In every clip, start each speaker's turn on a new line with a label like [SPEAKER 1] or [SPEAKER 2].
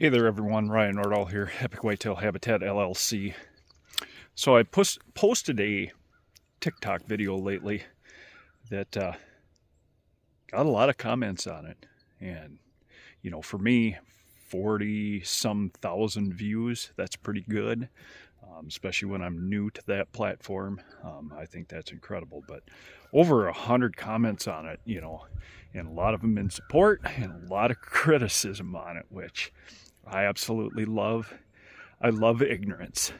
[SPEAKER 1] Hey there everyone, Ryan Nordahl here, Epic Whitetail Habitat LLC. So I posted a TikTok video lately that got a lot of comments on it. And, you know, for me, 40-some thousand views, that's pretty good, especially when I'm new to that platform. I think that's incredible. But over 100 comments on it, you know, and a lot of them in support and a lot of criticism on it, which I absolutely love. I love ignorance.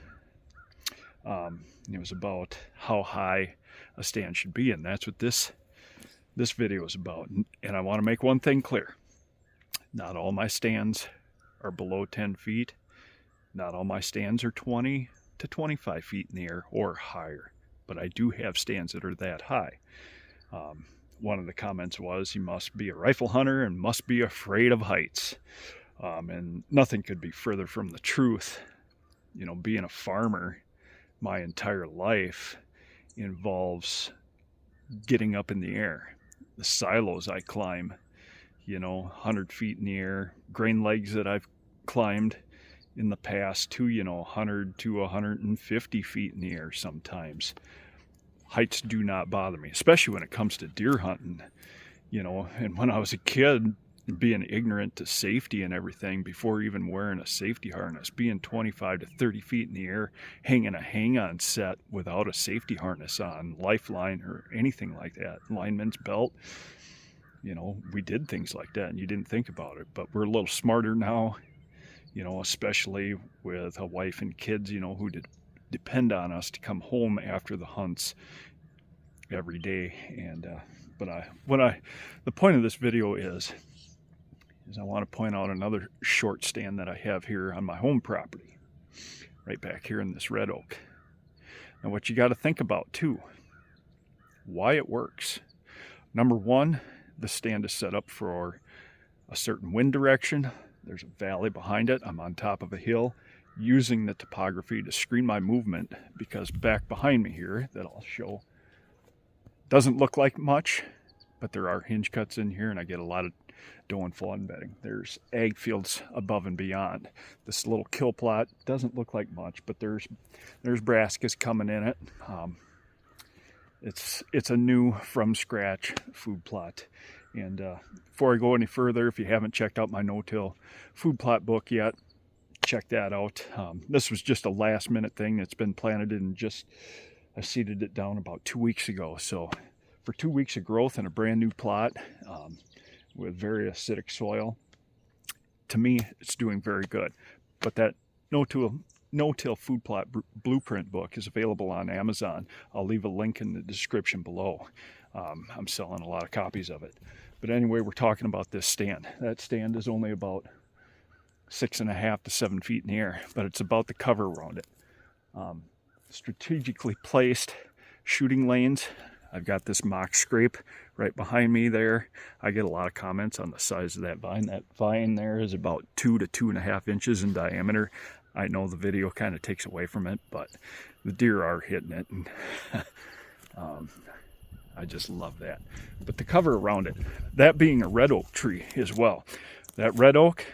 [SPEAKER 1] It was about how high a stand should be, and that's what this video is about. And I want to make one thing clear. Not all my stands are below 10 feet. Not all my stands are 20 to 25 feet in the air or higher. But I do have stands that are that high. One of the comments was, you must be a rifle hunter and must be afraid of heights. And nothing could be further from the truth. You know, being a farmer my entire life involves getting up in the air. The silos I climb, you know, 100 feet in the air, grain legs that I've climbed in the past to, you know, 100 to 150 feet in the air sometimes. Heights do not bother me, especially when it comes to deer hunting, you know. And when I was a kid, being ignorant to safety and everything before even wearing a safety harness, being 25 to 30 feet in the air, hanging a hang-on set without a safety harness on, lifeline or anything like that, lineman's belt, you know, we did things like that and you didn't think about it. But we're a little smarter now, you know, especially with a wife and kids, you know, who depend on us to come home after the hunts every day. And the point of this video is I want to point out another short stand that I have here on my home property, right back here in this red oak. And what you got to think about too, why it works. Number one, the stand is set up for a certain wind direction. There's a valley behind it. I'm on top of a hill using the topography to screen my movement, because back behind me here that I'll show doesn't look like much, but there are hinge cuts in here and I get a lot of doe and fawn bedding. There's ag fields above and beyond. This little kill plot doesn't look like much, but there's brassicas coming in it. It's a new from scratch food plot. And before I go any further, if you haven't checked out my no-till food plot book yet, check that out. This was just a last minute thing that's been planted and I seeded it down about 2 weeks ago. So for 2 weeks of growth in a brand new plot, with very acidic soil, to me it's doing very good. But that no-till food plot blueprint book is available on Amazon. I'll leave a link in the description below. I'm selling a lot of copies of it. But anyway, we're talking about this stand. That stand is only about 6.5 to 7 feet in the air, but it's about the cover around it. Strategically placed shooting lanes. I've got this mock scrape right behind me there. I get a lot of comments on the size of that vine. That vine there is about 2 to 2.5 inches in diameter. I know the video kind of takes away from it, but the deer are hitting it, and I just love that. But the cover around it, that being a red oak tree as well. That red oak,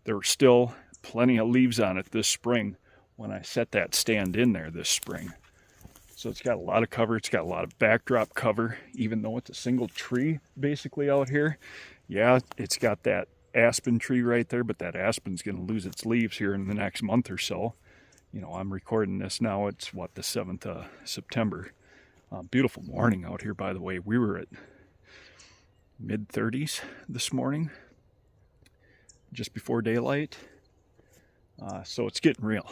[SPEAKER 1] there were still plenty of leaves on it this spring when I set that stand in there this spring. So it's got a lot of cover. It's got a lot of backdrop cover, even though it's a single tree basically out here. Yeah, it's got that aspen tree right there, but that aspen's going to lose its leaves here in the next month or so. You know, I'm recording this now. It's what, the 7th of September. Beautiful morning out here, by the way. We were at mid-30s this morning, just before daylight. So it's getting real.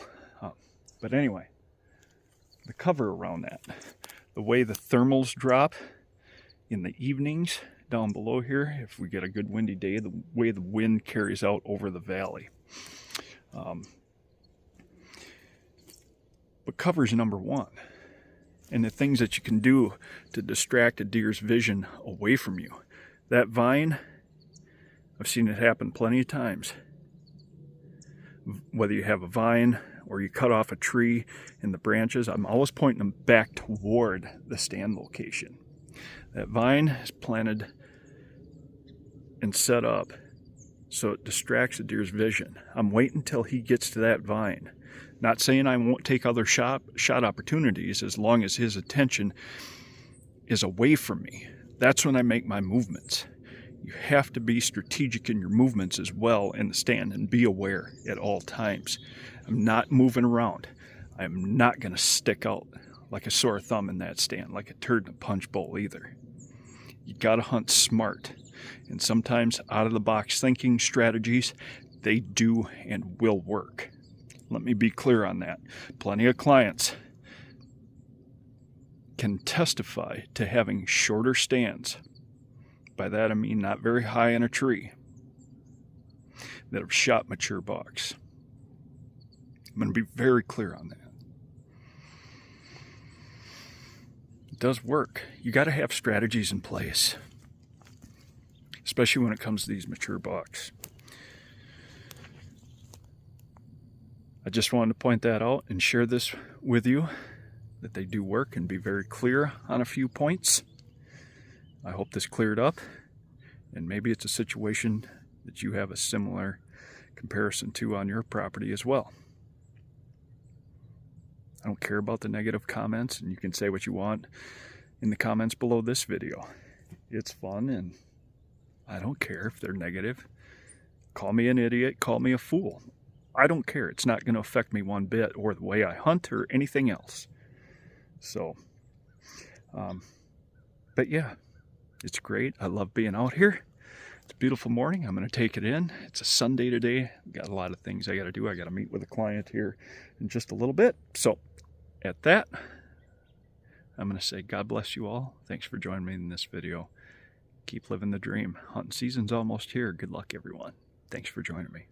[SPEAKER 1] But anyway, the cover around that, the way the thermals drop in the evenings down below here, if we get a good windy day, the way the wind carries out over the valley. But cover's number one. And the things that you can do to distract a deer's vision away from you. That vine, I've seen it happen plenty of times. Whether you have a vine or you cut off a tree in the branches, I'm always pointing them back toward the stand location. That vine is planted and set up so it distracts the deer's vision. I'm waiting until he gets to that vine. Not saying I won't take other shot opportunities as long as his attention is away from me. That's when I make my movements. You have to be strategic in your movements as well in the stand and be aware at all times. I'm not moving around. I'm not going to stick out like a sore thumb in that stand, like a turd in a punch bowl either. You got to hunt smart. And sometimes out of the box thinking strategies, they do and will work. Let me be clear on that. Plenty of clients can testify to having shorter stands. By that I mean not very high in a tree, that have shot mature bucks. I'm going to be very clear on that. It does work. You got to have strategies in place, especially when it comes to these mature bucks. I just wanted to point that out and share this with you, that they do work, and be very clear on a few points. I hope this cleared up, and maybe it's a situation that you have a similar comparison to on your property as well. I don't care about the negative comments, and you can say what you want in the comments below this video. It's fun, and I don't care if they're negative. Call me an idiot, call me a fool. I don't care. It's not going to affect me one bit, or the way I hunt, or anything else. So, but yeah, it's great. I love being out here. It's a beautiful morning. I'm going to take it in. It's a Sunday today. Got a lot of things I got to do. I got to meet with a client here in just a little bit. So at that, I'm going to say God bless you all. Thanks for joining me in this video. Keep living the dream. Hunting season's almost here. Good luck, everyone. Thanks for joining me.